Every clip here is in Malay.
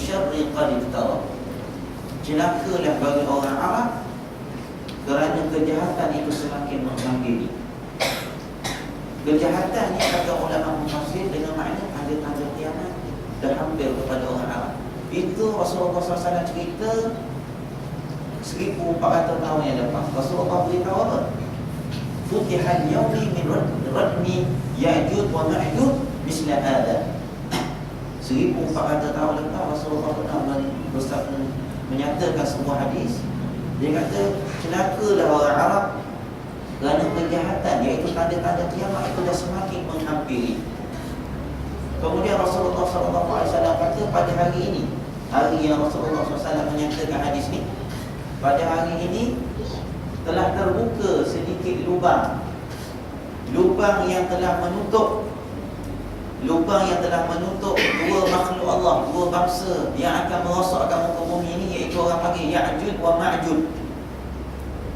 syarri qad iqtarab. Celakalah bagi orang Arab kerana kejahatan itu semakin menghampiri. Kejahatan ni kata ulama mufassir dengan makna tanda-tanda kiamat dah hampir kepada orang Arab. Itu Rasulullah SAW cerita 1400 tahun yang lepas. Rasulullah beritahu apa? Futihal yawmi min radmi Ya'juj wa Ma'juj misla hadha. 1400 tahun lepas Rasulullah pernah menyatakan sebuah hadis. Dia kata celakalah orang Arab kerana kejahatan, iaitu tanda-tanda kiamat itu dah semakin menghampiri. Kemudian Rasulullah SAW kata pada hari ini, hari yang Rasulullah SAW menyatakan hadis ni, pada hari ini telah terbuka sedikit lubang yang telah menutup dua makhluk Allah, dua bangsa yang akan merosakkan muka bumi ini, iaitu orang panggil Ya'juj wa Ma'juj.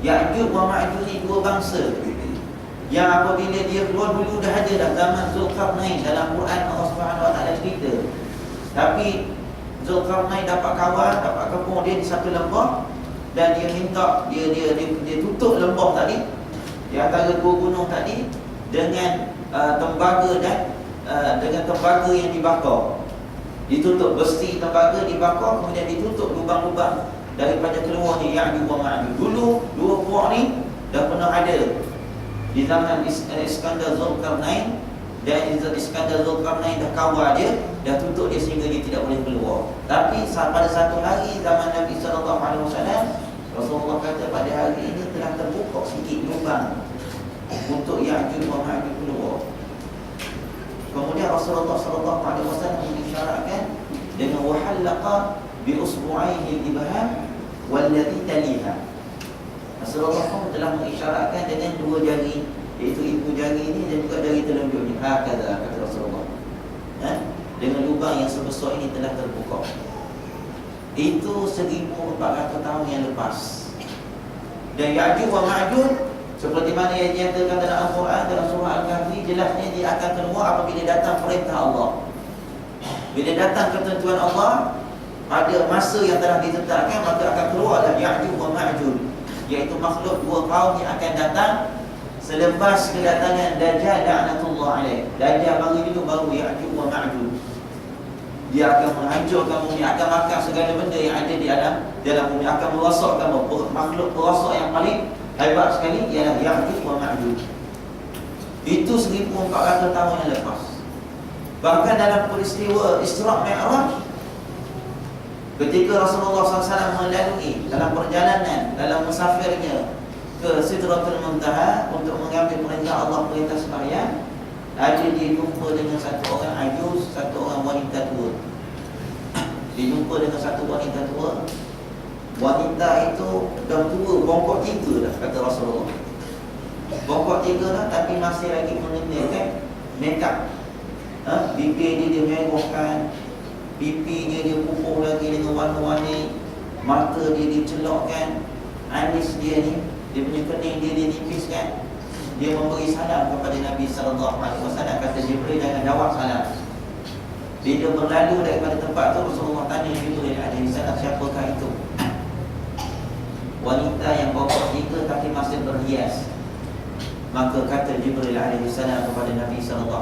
Ya'juj wa Ma'juj ni dua bangsa yang apabila dia keluar dulu dah ada dah zaman Zulkarnain. Dalam Quran Allah Subhanahu Wa Taala cerita, tapi Zulkarnain dapat kawan, dapat kepung dia di satu lembah, dan dia minta dia tutup lembah tadi di antara dua gunung tadi dengan tembaga dan dengan tembaga yang dibakar. Ditutup besi tembaga dibakar, kemudian ditutup lubang-lubang daripada keluarnya Ya'juj wa Ma'juj. Dulu dua puak ni dah pernah ada di zaman Iskandar Zulkarnain, dan Iskandar Zulkarnain dah kawal dia, dah tutup dia sehingga dia tidak boleh keluar. Tapi pada satu hari zaman Nabi SAW, Rasulullah kata pada hari ini telah terbuka sedikit lubang untuk Ya'juj wa Ma'juj keluar. Kemudian Rasulullah SAW mengisyaratkan dengan wahallaqa bi usbu'aihi al-ibham walladhi taliha. Rasulullah pun telah mengisyaratkan dengan dua jari, iaitu ibu jari ini dan juga jari telunjuk ni. Hakadha, kata Rasulullah. Dengan lubang yang sebesar ini telah terbuka. Itu 1400 tahun yang lepas. Dan Ya'juj wa Ma'juj seperti mana yang dinyatakan dalam Al-Quran, dalam surah Al-Kahfi, jelasnya dia akan keluar apabila datang perintah Allah. Bila datang ketentuan Allah pada masa yang telah ditetapkan, maka akan keluarlah Ya'juj wa Ma'juj, iaitu makhluk dua kaum yang akan datang selepas kedatangan Dajjal la'natullah alaih. Dajjal baru Ya'juj wa Ma'juj. Dia akan menghancurkan bumi, akan makan segala benda yang ada di dalam bumi, akan merosakkan makhluk perosak yang paling hebat sekali ialah Ya'juj wa Ma'juj. Itu 1400 tahun yang lepas. Bahkan dalam peristiwa Isra' Mi'raj, ketika Rasulullah SAW melalui dalam perjalanan, dalam musafirnya ke Sidratul Muntaha untuk mengambil perintah Allah, perintah sembahyang, ada dijumpa dengan satu orang ajuz, satu orang wanita tua. Dijumpa dengan satu wanita tua. Wanita itu dah tua, bongkok 3 dah, kata Rasulullah. Bongkok 3 dah, tapi masih lagi mengenakan makeup. Bibir dia merahkan, pipinya dia pupuh lagi dengan warna-warni, mata dia dicelokkan, alis dia ni, dia punya kening dia dinipiskan. Dia memberi salam kepada Nabi SAW. Kata Jibril, jangan jawab salam. Bila berlalu daripada tempat tu, Rasulullah tanya Jibril alaihissalam, siapakah itu? Wanita yang bongkok 3 tapi masih berhias. Maka kata Jibril alaihissalam kepada Nabi SAW,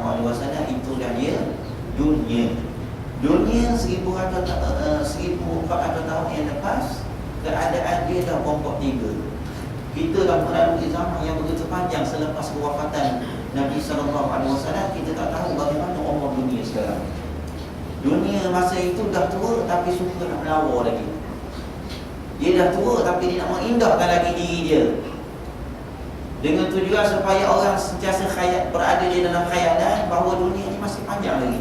itulah dia dunia. Dunia 1400 tahun yang lepas, keadaan dia dah bongkok 3. Kita dah melalui zaman yang begitu panjang selepas kewafatan Nabi SAW. Kita tak tahu bagaimana umur dunia sekarang. Dunia masa itu dah tua tapi suka nak melawar lagi. Dia dah tua tapi dia nak mengindahkan lagi diri dia, dengan tujuan supaya orang sentiasa berada di dalam khayalan bahawa dunia ni masih panjang lagi,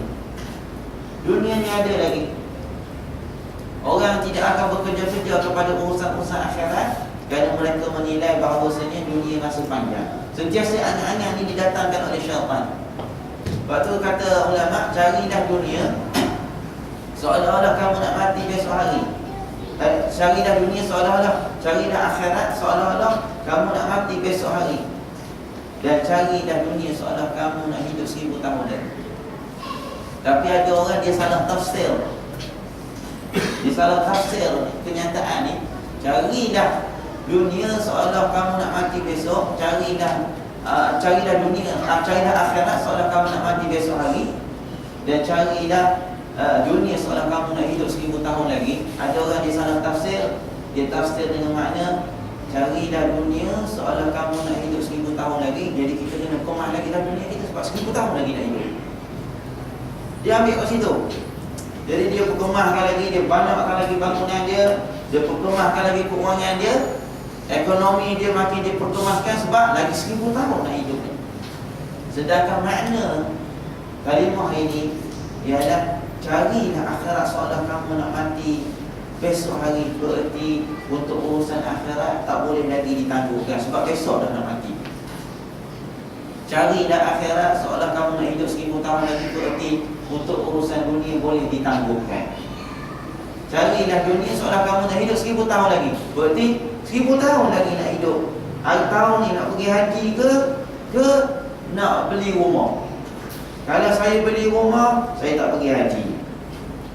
dunia ni ada lagi. Orang tidak akan bekerja-kerja kepada urusan-urusan akhirat kerana mereka menilai bahawasanya dunia masih panjang. Sentiasa angan-angan ini didatangkan oleh syaitan. Sebab tu kata ulama, carilah dunia seolah-olah kamu nak mati besok hari. Carilah dunia seolah-olah, carilah akhirat seolah-olah kamu nak mati besok hari. Dan carilah dunia seolah kamu nak hidup 1000 tahun lagi. Tapi ada orang dia salah tafsir. Di salah tafsir kenyataan ni, carilah dunia seolah kamu nak mati besok, carilah dunia, carilah akhirat seolah kamu nak mati besok hari, dan carilah dunia seolah kamu nak hidup 1000 tahun lagi. Ada orang di salah tafsir, dia tafsir dengan makna carilah dunia seolah kamu nak hidup 1000 tahun lagi. Jadi kita kena kemah lagi dalam dunia kita sebab 1000 tahun lagi nak hidup. Dia ambil kat situ. Jadi dia perkemahkan lagi, dia banyakkan lagi bangunan dia perkemahkan lagi keuangan dia, ekonomi dia makin dia perkemahkan sebab lagi 1000 tahun nak hidup ni. Sedangkan makna kalimah ini ialah carilah akhirat seolah kamu nak mati besok hari. Bererti untuk urusan akhirat tak boleh lagi ditangguhkan sebab besok dah nak mati. Carilah akhirat seolah kamu nak hidup 1000 tahun lagi. Bererti untuk urusan dunia boleh ditangguhkan. Carilah dunia seolah kamu nak hidup 1000 tahun lagi. Berarti 1000 tahun lagi nak hidup. Tahun ni nak pergi haji ke nak beli rumah. Kalau saya beli rumah, saya tak pergi haji.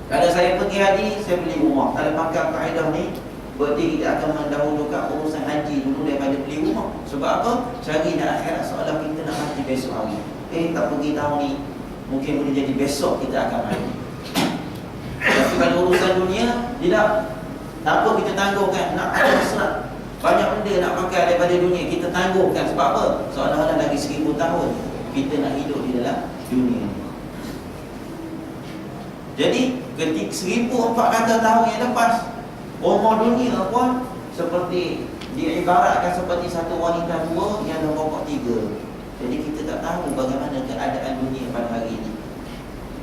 Kalau saya pergi haji, saya beli rumah. Kalau pakai kaedah ni, berarti kita akan mendahulukan urusan haji dulu daripada beli rumah. Sebab apa? Carilah akhirat seolah kita nak mati besok hari. Tak pergi tahun ni, mungkin boleh jadi besok kita akan mati. Tapi kalau urusan dunia, tidak. Apa kita tangguhkan? Nak ada serat, banyak benda nak pakai daripada dunia, kita tangguhkan. Sebab apa? Seolah-olah lagi 1000 tahun kita nak hidup di dalam dunia. Jadi ketika 1400 tahun yang lepas, umur dunia pun seperti diibaratkan seperti satu wanita tua yang dah pokok 3. Jadi kita tak tahu bagaimana keadaan dunia pada hari ini.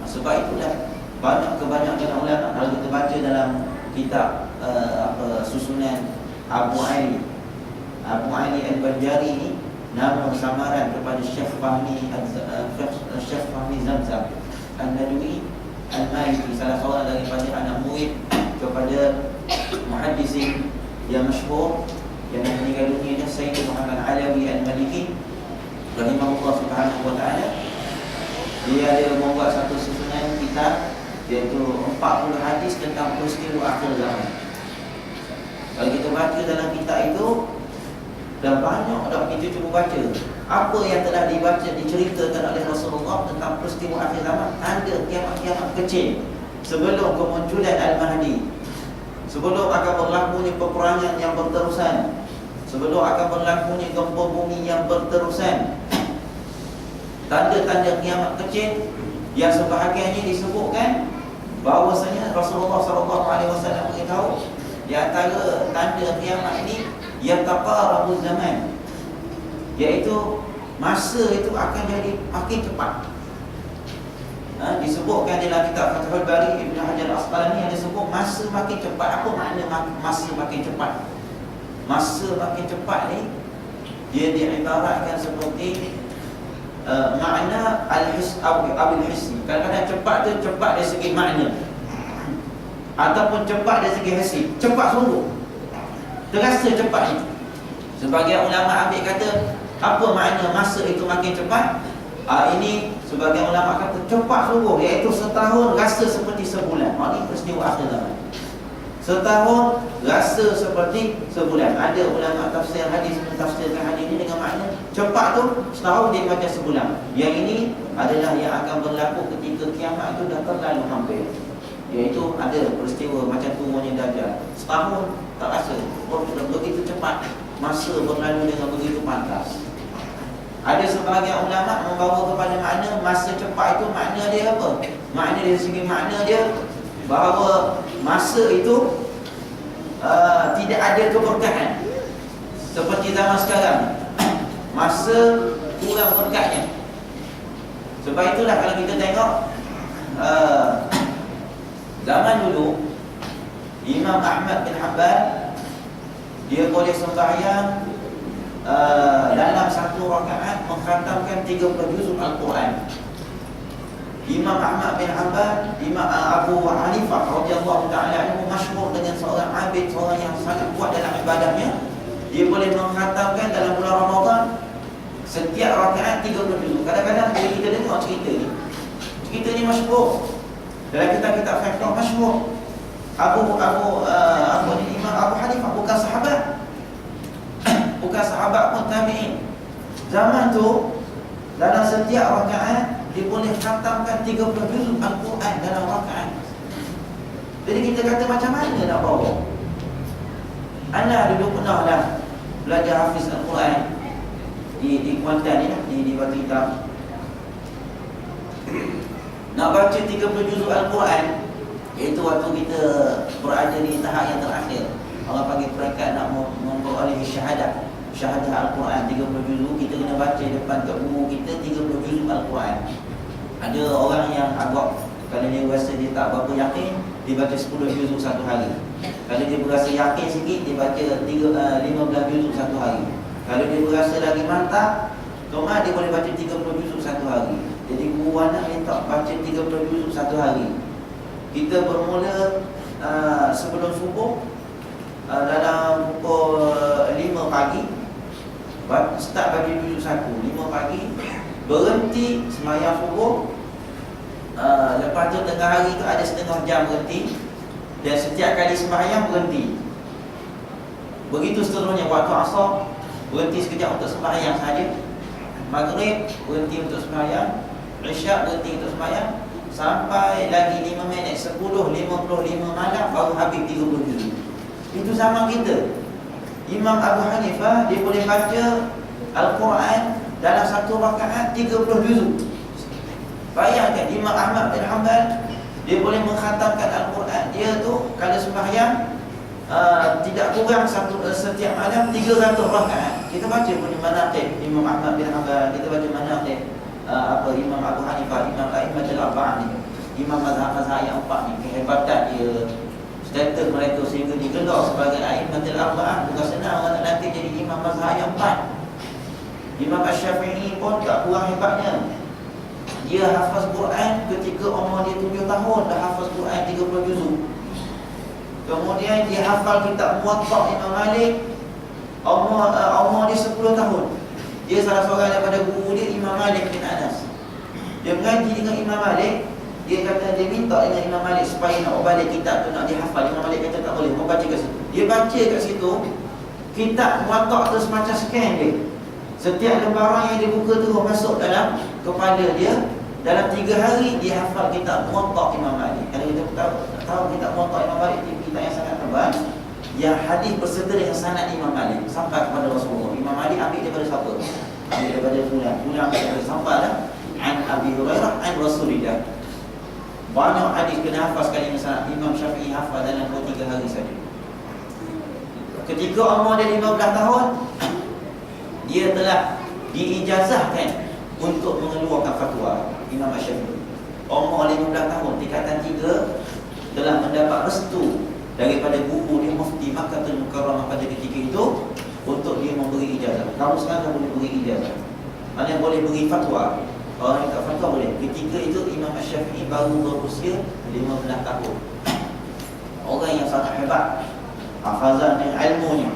Sebab itulah kebanyakan ulama, kalau kita baca dalam kitab susunan Abu Ali Al-Banjari ni, nama samaran kepada Syekh Fahmi Zamzam An-Nadwi Al-Maliki, salah seorang daripada anak murid kepada muhaddisin yang masyhur yang meninggal dunia, Sayyid Muhammad Alawi Al-Maliki rahimahullah subhanahu wa ta'ala. Dia ada membuat satu susunan kitab, iaitu 40 hadis tentang peristiwa akhir zaman. Kalau kita baca dalam kitab itu, dah banyak dah kita cuba baca apa yang telah diceritakan oleh Rasulullah tentang peristiwa akhir zaman, tanda kiamat-kiamat kecil sebelum kemunculan Al-Mahdi, sebelum akan berlakunya peperangan yang berterusan, sebelum akan berlakunya gempa bumi yang berterusan. Tanda-tanda kiamat kecil yang sebahagiannya disebutkan bahawasanya Rasulullah SAW beritahu di antara tanda kiamat ini yataqarabuz zaman, iaitu masa itu akan jadi makin cepat. Disebutkan dalam kitab Fathul Bari Ibn Hajar Al-Asqalani yang disebut masa makin cepat. Apa makna masa makin cepat? Masa makin cepat ni dia diibaratkan seperti makna al-his al-hissi. Kadang-kadang cepat tu cepat dari segi makna ataupun cepat dari segi hasil. Cepat sungguh, terasa cepat itu. Sebagian ulama ambil kata apa makna masa itu makin cepat? Ini sebagian ulama kata cepat sungguh, iaitu setahun rasa seperti sebulan. Ini peristiwa akhir zaman. Setahun rasa seperti sebulan. Ada ulama tafsir hadis mentafsirkan hadis ini dengan makna cepat tu setahun dia macam sebulan. Yang ini adalah yang akan berlaku ketika kiamat itu dah terlalu hampir, iaitu ada peristiwa macam turunnya Dajjal. Setahun tak rasa, begitu cepat masa berlalu dengan begitu pantas. Ada sebahagian ulama membawa kepada makna masa cepat itu makna dia apa? Makna dari segi makna dia bahawa masa itu tidak ada keberkahan seperti zaman sekarang. Masa kurang berkatnya. Sebab itulah kalau kita tengok zaman dulu Imam Ahmad bin Hanbal dia boleh sembahyang dalam satu rakaat mengkhatamkan 30 juzuk Al-Quran. Imam Ahmad bin Hanbal, Imam Abu Hanifah radhiyallahu ta'ala anhu masyhur dengan seorang abid, seorang yang sangat kuat dalam ibadahnya. Dia boleh mengkhatamkan dalam bulan Ramadan setiap rakaat 30 juzuk. Kadang-kadang bila kita dengar cerita ni masyhur dalam kitab-kitab fiqh masyhur. Imam Abu Hanifah bukan sahabat. Bukan sahabat pun tabi'in. Zaman tu dalam setiap rakaat dia boleh khatamkan 30 juzuk Al-Quran dalam rakaat. Jadi kita kata macam mana nak bawa? Ana dulu pernah dah belajar hafiz Al-Quran di Kuantan ni, di Batu Hitam. Nak baca 30 juzuk Al-Quran, iaitu waktu kita berada di tahap yang terakhir. Orang panggil peringkat nak memperolehi syahadah Al-Quran 30 juzuk, kita kena baca depan kat guru kita 30 juzuk Al-Quran. Ada orang yang agak, kalau dia rasa dia tak berapa yakin, dia baca 10 juzuk satu hari. Kalau dia berasa yakin sikit, dia baca 15 juzuk satu hari. Kalau dia berasa lagi mantap, Toma dia boleh baca 30 juzuk satu hari. Jadi guru anak minta baca 30 juzuk satu hari. Kita bermula sebelum subuh, dalam pukul 5 pagi start baca juzuk 1, 5 pagi, berhenti sembahyang subuh. Lepas tu tengah hari tu ada setengah jam berhenti, dan setiap kali sembahyang berhenti. Begitu seterusnya. Waktu asar berhenti sekejap untuk sembahyang saja, maghrib berhenti untuk sembahyang, isyak berhenti untuk sembahyang, sampai lagi 5 minit 10:55 malam baru habis 30 juzuk. Itu zaman kita. Imam Abu Hanifah dia boleh baca Al-Quran dalam satu rakaat 30 juzuk. Bayangkan Imam Ahmad bin Hanbal, dia boleh mengkhatamkan Al-Quran. Dia tu kalau sembahyang tidak kurang setiap malam 300 rakaat. Kita baca pun di manaqib Imam Ahmad bin Hanbal, kita baca manaqib Imam Abu Hanifah, Imam A'immatul Arba'ah ni, imam mazhab yang empat ni. Kehebatan dia, status mereka sehingga digelar sebagai A'immatul Arba'ah. Bukan senang orang nak nanti jadi imam mazhab yang empat. Imam Asy-Syafi'i pun tak kurang hebatnya. Dia hafaz Quran ketika umur dia 7 tahun, dah hafaz Quran 30 juzuk. Kemudian dia hafal kitab Muwatta Imam Malik, umur dia 10 tahun. Dia salah seorang daripada guru dia, Imam Malik bin Anas. Dia mengaji dengan Imam Malik. Dia kata dia minta dengan Imam Malik supaya nak balik kitab tu, nak dihafal. Imam Malik kata tak boleh, mau baca kat situ. Dia baca kat situ, kitab Muwatta tu semacam scan dia. Setiap lembaran yang dia buka tu masuk dalam kepala dia. Dalam 3 hari dia hafal kitab Muwatta Imam Malik. Kalau kita tahu kitab Muwatta Imam Malik, kitab yang sangat tebal, yang hadis berserta dengan sanad Imam Malik sampai kepada Rasulullah. Imam Malik ambil daripada siapa? Ambil daripada fulan daripada sampai dah an Abi Hurairah an Rasulillah. Banyak hadis kena hafal sekali dengan sanad. Imam Syafi'i hafal dalam 2-3 hari saja. Ketika umur dia 15 tahun, dia telah diijazahkan untuk mengeluarkan fatwa. Imam Asy-Syafi'i umur 15 tahun, tingkatan 3, telah mendapat restu daripada guru dia, Mufti Makkahul Mukarramah pada ketika itu, untuk dia memberi ijazah. Kamu sekarang boleh beri ijazah, mana boleh beri fatwa. Orang yang tak fatwa boleh. Ketika itu Imam Asy-Syafi'i baru berusia 15 tahun. Orang yang sangat hebat hafazan dan ilmunya.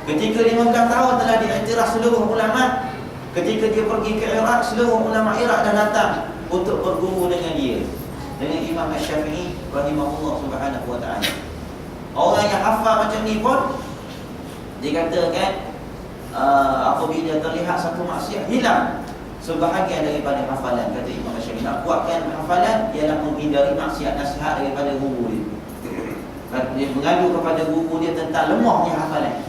Ketika 15 tahun telah diiktiraf seluruh ulama. Ketika dia pergi ke Iraq, seluruh ulama Iraq dah datang untuk berguru dengan dia, dengan Imam Asy-Syafi'i rahimahullah subhanahu wa ta'ala. Orang yang hafal macam ni pun dikatakan apabila terlihat satu maksiat, hilang sebahagian daripada hafalan. Kata Imam Asy-Syafi'i, nak kuatkan hafalan ialah menghindari maksiat, nasihat daripada guru dia. Dia mengadu kepada guru dia tentang lemahnya hafalan.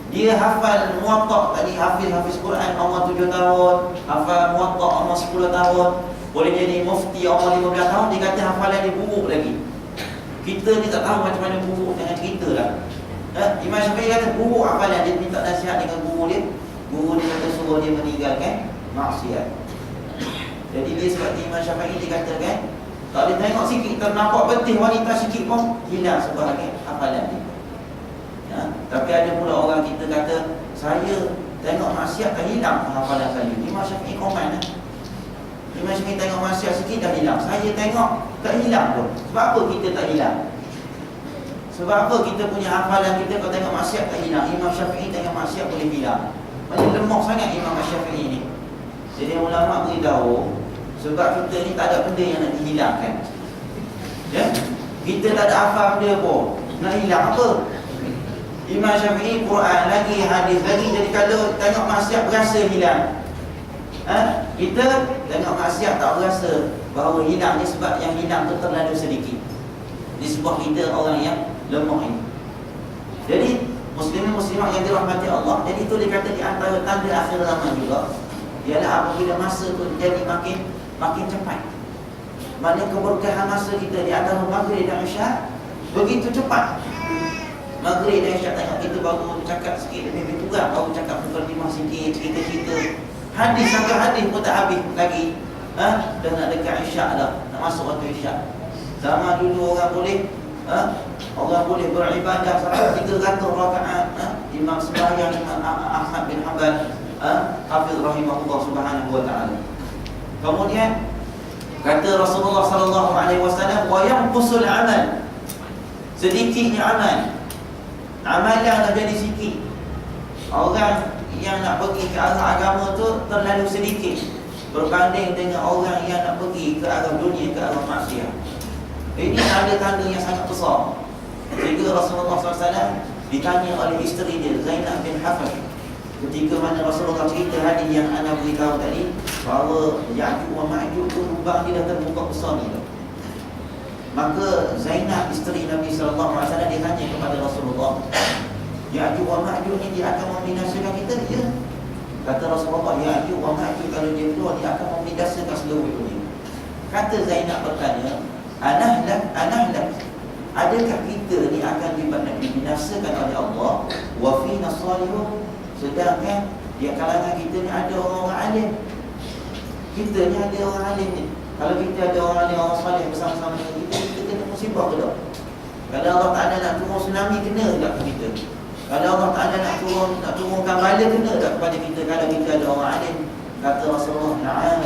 Dia hafal Muwatta tadi, hafiz Quran umur 7 tahun, hafal Muwatta umur 10 tahun, boleh jadi mufti umur 15 tahun. Dia kata hafalan dia buruk lagi. Kita ni tak tahu macam mana buruk dengan kita lah. Imam Syafi'i kata buruk hafalan. Dia minta nasihat dengan guru dia. Guru dia kata suruh dia meninggalkan maksiat. Jadi dia seperti Imam Syafi'i dikatakan, tak boleh tengok sikit, ternampak betih wanita sikit pun hilang sebahagian hafalan dia. Tapi ada pula orang kita kata, saya tengok maksiat tak hilang hafalan saya. Imam Syafi'i komen Imam Syafi'i tengok maksiat sikit dah hilang, saya tengok tak hilang pun. Sebab apa kita tak hilang? Sebab apa kita punya hafalan kita, kalau tengok maksiat tak hilang? Imam Syafi'i tengok maksiat boleh hilang. Macam lemah sangat Imam Syafi'i ni. Jadi ulama beritahu, sebab kita ni tak ada benda yang nak dihilangkan, ya? Kita tak ada hafal dia pun. Nak hilang apa? Imam Syafi'i Quran lagi, hadis lagi. Jadi kalau tengok maksiat berasa hilang. Kita tengok maksiat tak berasa bahawa hilang ni, sebab yang hilang tu terlalu sedikit. Disebab kita orang yang lemah ini. Jadi muslimin muslimat yang dirahmati Allah, jadi itu dikata di antara tanda akhir zaman juga ialah apabila masa tu jadi makin cepat. Maknanya keberkahan masa kita di antara maghrib dan isyak begitu cepat. Maghrib dan isyak tengok kita baru cakap sikit lebih kurang, baru cakap mukadimah sikit, cerita-cerita. Hadis sampai hadis pun tak habis lagi. Dah nak dekat isyak dah, nak masuk waktu isyak. Zaman dulu orang boleh beribadah sampai 300 rakaat. Imam sembahyang Ahmad bin Hanbal Hafiz rahimahullah subhanahu wa ta'ala. Kemudian kata Rasulullah sallallahu alaihi wasallam, wa yanqusul amal, sedikitnya amalan dah jadi sikit. Orang yang nak pergi ke arah agama tu terlalu sedikit berbanding dengan orang yang nak pergi ke arah dunia, ke arah maksiat. Ini tanda-tanda yang sangat besar. Sehingga Rasulullah SAW ditanya oleh isteri dia, Zainab bin Hafaz, ketika mana Rasulullah cerita hadis yang anda beritahu tadi, bahawa Ya'juj wa Ma'juj tu lubang dia dah terbuka besar ni. Maka Zainab isteri Nabi SAW dia tanya kepada Rasulullah, Ya'juj wa Ma'juj ni dia akan membinasakan kita dia? Kata Rasulullah, Ya'juj wa Ma'juj kalau dia keluar, dia akan membinasakan seluruh dunia. Kata Zainab bertanya, Anahlak, adakah kita ni akan dibinasakan oleh Allah? Wa fina salihun, sedangkan di kalangan kita ni ada orang-orang alim. Kita ni ada orang alim ni. Kalau kita ada orang alim, orang salih bersama-sama dengan kita kena musibah ke tak? Kalau Allah Ta'ala nak turun tsunami, kena tak ke kita? Kalau Allah Ta'ala nak turunkan bala, kena tak kepada kita kalau kita ada orang alim? Kata Rasulullah, na'am,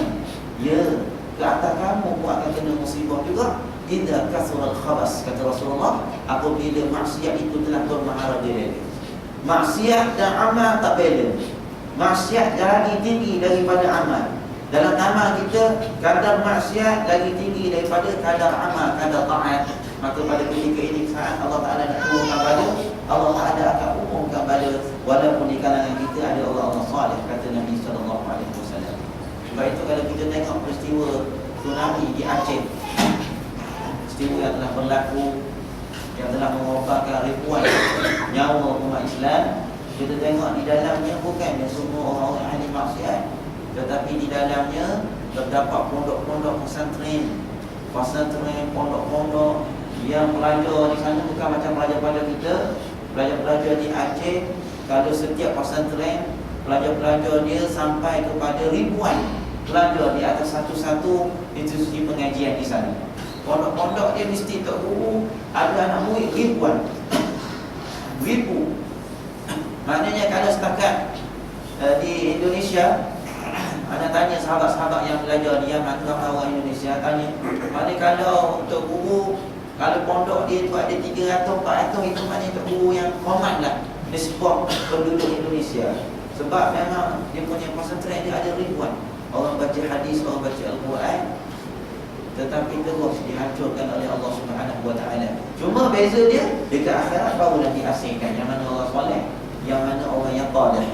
ya, ke atas kamu pun akan kena musibah juga. Idza kasura al-khabas, kata Rasulullah, apabila maksiat itu telah bermaharaja. Maksiat dan amal tak beda. Maksiat lagi tinggi daripada amal. Dalam amal kita, kadar maksiat lagi tinggi daripada kadar amal, kadar taat. Maka pada ketika ini, saat Allah Ta'ala nak umumkan bala, Allah Ta'ala akan umumkan bala, walaupun di kalangan kita ada orang-orang salih, kata Nabi SAW. Sebab itu kalau kita tengok peristiwa tsunami di Aceh, peristiwa yang telah berlaku, yang telah mengorbankan ribuan nyawa umat Islam, kita tengok di dalamnya bukannya semua orang-orang ahli maksiat, tetapi di dalamnya terdapat pondok-pondok pesantren, pondok-pondok yang pelajar di sana bukan macam pelajar-pelajar kita. Pelajar-pelajar di Aceh, kalau setiap pesantren pelajar-pelajar dia sampai kepada ribuan pelajar di atas satu-satu institusi pengajian di sana. Pondok-pondok dia mesti tak guru, ada anak murid ribuan. Maknanya kalau setakat di Indonesia, anda tanya sahabat-sahabat yang belajar di Yaman, orang Indonesia tanya, maknanya kalau untuk guru, kalau pondok dia tu ada 300-400, itu maknanya untuk guru yang common lah di sebuah penduduk Indonesia. Sebab memang dia punya pesantren dia ada ribuan. Orang baca hadis, orang baca Al-Quran, tetapi terus dihancurkan oleh Allah Subhanahu Wa Taala. Cuma beza dia, dekat akhirat barulah diasingkan. Yang mana orang soleh, yang mana orang yang talih.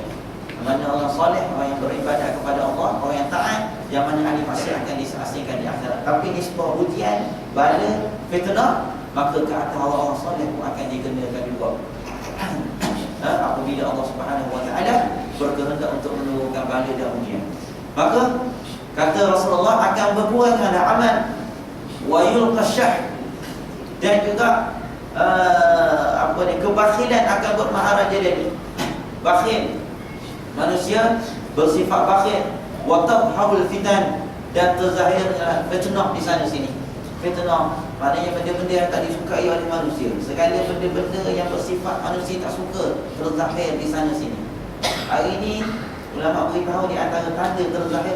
Yang mana orang soleh, orang yang beribadah kepada Allah, orang yang taat, yang mana ahli maksiat akan diasingkan di akhirat. Tapi ni sebuah ujian, bala, fitnah, maka ke atas orang-orang soleh pun akan dikenakan juga. Apabila Allah Subhanahu Wa Taala berkehendak untuk menurunkan bala dan ujian, maka kata Rasulullah akan berkurang ada amal, wa yulqasyah, dan juga kebakhilan akan bermaharaja. Bakhil, manusia bersifat bakhil. Wa tabhaul fitan, dan terzahir fitnah di sana sini. Fitnah maknanya benda-benda yang tak disukai oleh manusia. Segala benda-benda yang bersifat manusia tak suka terzahir di sana sini. Hari ini ulama beritahu di antara tanda terzahir